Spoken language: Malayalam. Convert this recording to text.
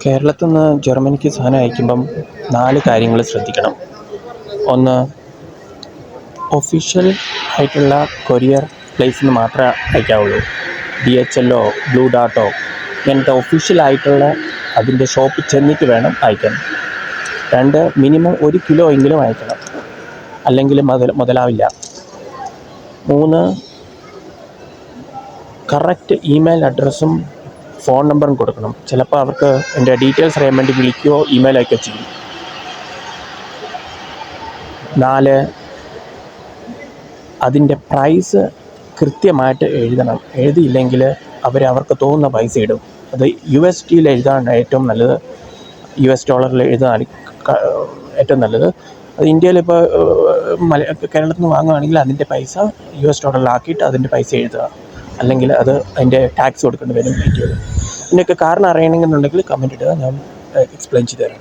കേരളത്തിൽ നിന്ന് ജർമ്മനിക്ക് സാധനം അയക്കുമ്പം 4 കാര്യങ്ങൾ ശ്രദ്ധിക്കണം. ഒന്ന്, ഒഫീഷ്യൽ ആയിട്ടുള്ള കൊറിയർ പ്ലേസിൽ നിന്ന് മാത്രമേ അയക്കാവുള്ളൂ. DHL ബ്ലൂ ഡാർട്ടോ ഇങ്ങനത്തെ ഒഫീഷ്യലായിട്ടുള്ള അതിൻ്റെ ഷോപ്പിൽ ചെന്നിട്ട് വേണം അയക്കാൻ. 2, മിനിമം 1 കിലോ എങ്കിലും അയക്കണം, അല്ലെങ്കിൽ മുതലാവില്ല. 3, കറക്റ്റ് ഇമെയിൽ അഡ്രസ്സും ഫോൺ നമ്പറും കൊടുക്കണം. ചിലപ്പോൾ അവർക്ക് എൻ്റെ ഡീറ്റെയിൽസ് അറിയാൻ വേണ്ടി വിളിക്കുകയോ ഇമെയിൽ അയക്കുകയോ ചെയ്യും. 4, അതിൻ്റെ പ്രൈസ് കൃത്യമായിട്ട് എഴുതണം. എഴുതിയില്ലെങ്കിൽ അവർക്ക് തോന്നുന്ന പൈസ ഇടും. അത് USD എഴുതാണ് ഏറ്റവും നല്ലത്. US ഡോളറിൽ എഴുതാൻ ഏറ്റവും നല്ലത്. അത് ഇന്ത്യയിലിപ്പോൾ കേരളത്തിൽ നിന്ന് വാങ്ങുകയാണെങ്കിൽ അതിൻ്റെ പൈസ US ഡോളറിലാക്കിയിട്ട് അതിൻ്റെ പൈസ എഴുതുക, അല്ലെങ്കിൽ അതിൻ്റെ ടാക്സ് കൊടുക്കേണ്ടി വരും. ഇതിൻ്റെയൊക്കെ കാരണം അറിയണമെന്നുണ്ടെങ്കിൽ കമൻറ്റ് ഇടുക, ഞാൻ എക്സ്പ്ലെയിൻ ചെയ്തു തരാം.